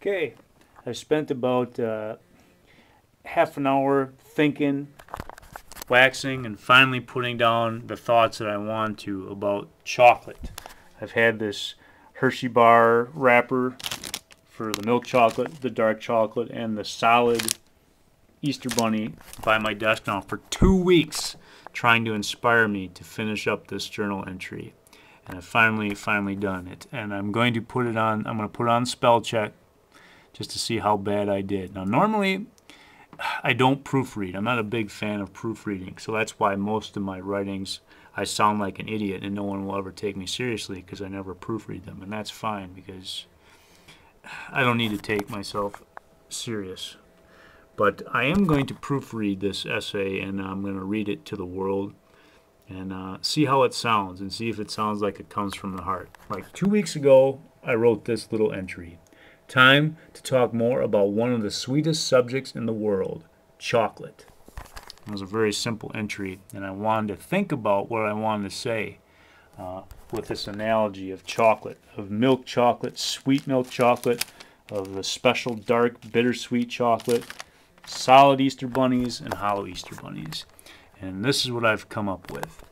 Okay, I've spent about half an hour thinking, waxing, and finally putting down the thoughts that I want to about chocolate. I've had this Hershey bar wrapper for the milk chocolate, the dark chocolate, and the solid Easter bunny by my desk now for 2 weeks, trying to inspire me to finish up this journal entry. And I've finally done it. And I'm going to put it on spell check just to see how bad I did. Now, normally, I don't proofread. I'm not a big fan of proofreading, so that's why most of my writings, I sound like an idiot and no one will ever take me seriously because I never proofread them. And that's fine because I don't need to take myself serious. But I am going to proofread this essay, and I'm going to read it to the world and see how it sounds and see if it sounds like it comes from the heart. Like 2 weeks ago, I wrote this little entry. Time to talk more about one of the sweetest subjects in the world, chocolate. It was a very simple entry, and I wanted to think about what I wanted to say with this analogy of chocolate, of milk chocolate, sweet milk chocolate, of the special dark bittersweet chocolate, solid Easter bunnies, and hollow Easter bunnies. And this is what I've come up with.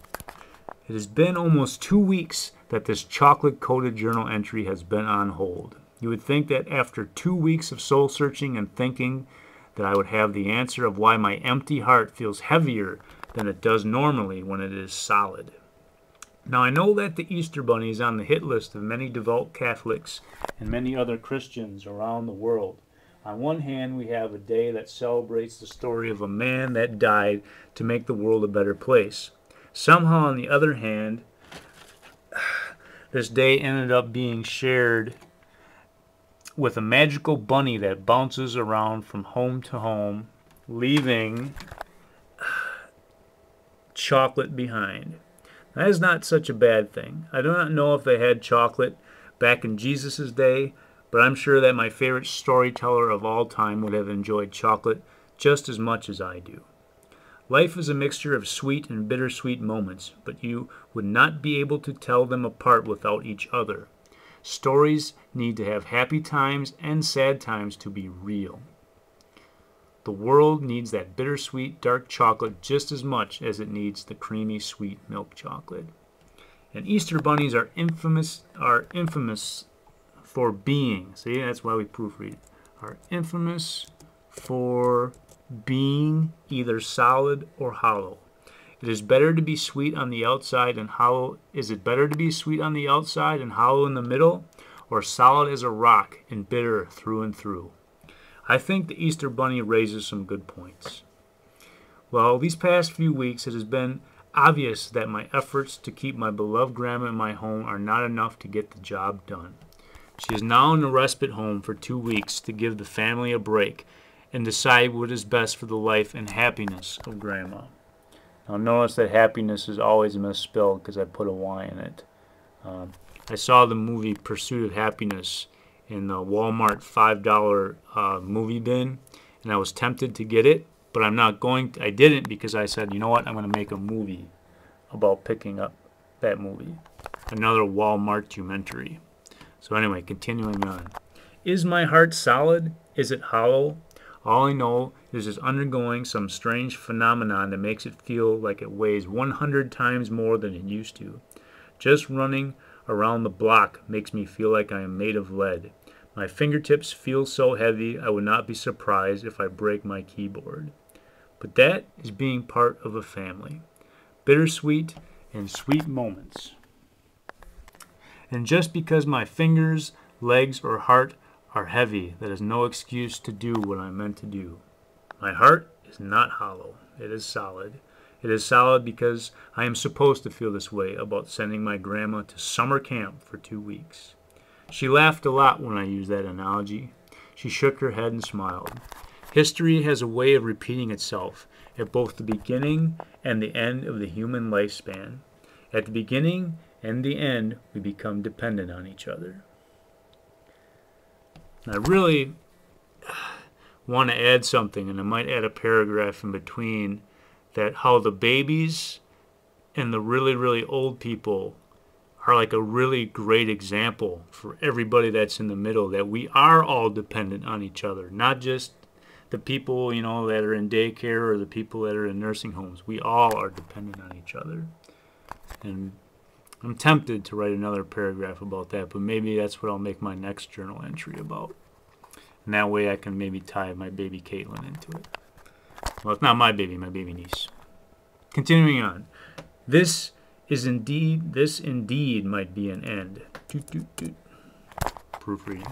It has been almost 2 weeks that this chocolate-coated journal entry has been on hold. You would think that after 2 weeks of soul-searching and thinking that I would have the answer of why my empty heart feels heavier than it does normally when it is solid. Now, I know that the Easter Bunny is on the hit list of many devout Catholics and many other Christians around the world. On one hand, we have a day that celebrates the story of a man that died to make the world a better place. Somehow, on the other hand, this day ended up being shared with a magical bunny that bounces around from home to home, leaving chocolate behind. That is not such a bad thing. I do not know if they had chocolate back in Jesus' day, but I'm sure that my favorite storyteller of all time would have enjoyed chocolate just as much as I do. Life is a mixture of sweet and bittersweet moments, but you would not be able to tell them apart without each other. Stories need to have happy times and sad times to be real. The world needs that bittersweet dark chocolate just as much as it needs the creamy sweet milk chocolate. And Easter bunnies are infamous for being, see, that's why we proofread, are infamous for being either solid or hollow. It is better to be sweet on the outside and hollow. Is it better to be sweet on the outside and hollow in the middle, or solid as a rock and bitter through and through? I think the Easter Bunny raises some good points. Well, these past few weeks it has been obvious that my efforts to keep my beloved grandma in my home are not enough to get the job done. She is now in a respite home for 2 weeks to give the family a break and decide what is best for the life and happiness of Grandma. Now notice that happiness is always misspelled because I put a Y in it. I saw the movie Pursuit of Happiness in the Walmart $5 movie bin, and I was tempted to get it, but I didn't because I said, you know what, I'm going to make a movie about picking up that movie. Another Walmart-umentary. So anyway, continuing on. Is my heart solid? Is it hollow? All I know is it's undergoing some strange phenomenon that makes it feel like it weighs 100 times more than it used to. Just running around the block makes me feel like I am made of lead. My fingertips feel so heavy I would not be surprised if I break my keyboard. But that is being part of a family. Bittersweet and sweet moments. And just because my fingers, legs, or heart are heavy, that is no excuse to do what I'm meant to do. My heart is not hollow. It is solid. It is solid because I am supposed to feel this way about sending my grandma to summer camp for 2 weeks. She laughed a lot when I used that analogy. She shook her head and smiled. History has a way of repeating itself at both the beginning and the end of the human lifespan. At the beginning and the end, we become dependent on each other. I really want to add something, and I might add a paragraph in between, that how the babies and the really, really old people are like a really great example for everybody that's in the middle, that we are all dependent on each other, not just the people, you know, that are in daycare or the people that are in nursing homes. We all are dependent on each other. And I'm tempted to write another paragraph about that, but maybe that's what I'll make my next journal entry about. And that way I can maybe tie my baby Caitlin into it. Well, it's not my baby niece. Continuing on. This indeed might be an end. Proofreading.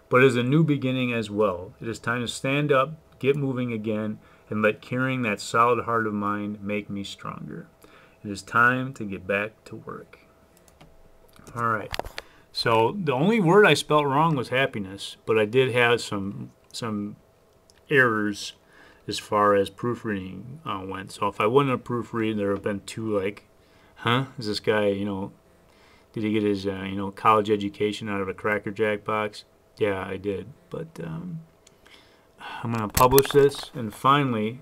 But it is a new beginning as well. It is time to stand up, get moving again, and let carrying that solid heart of mine make me stronger. It is time to get back to work. All right. So the only word I spelled wrong was happiness, but I did have some errors as far as proofreading went. So if I wouldn't have proofread, there would have been two like, huh? Is this guy, you know, did he get his, you know, college education out of a Cracker Jack box? Yeah, I did. But I'm going to publish this, and finally,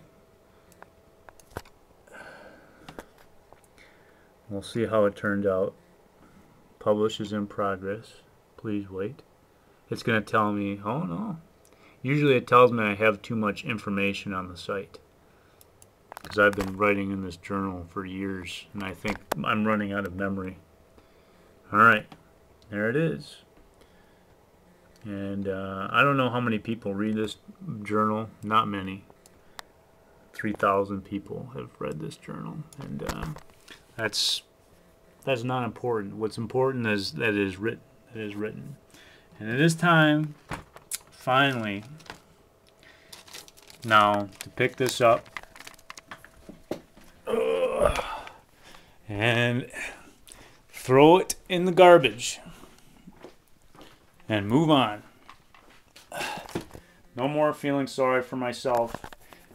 we'll see how it turned out. Publish is in progress. Please wait. It's going to tell me, oh no. Usually it tells me I have too much information on the site, because I've been writing in this journal for years, and I think I'm running out of memory. All right, there it is. And I don't know how many people read this journal. Not many. 3,000 people have read this journal, and that's not important. What's important is that it is written. It is written, and it is time, finally, now to pick this up and throw it in the garbage and move on. No more feeling sorry for myself,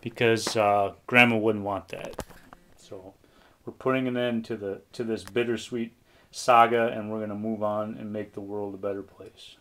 because Grandma wouldn't want that. So we're putting an end to this bittersweet saga, and we're going to move on and make the world a better place.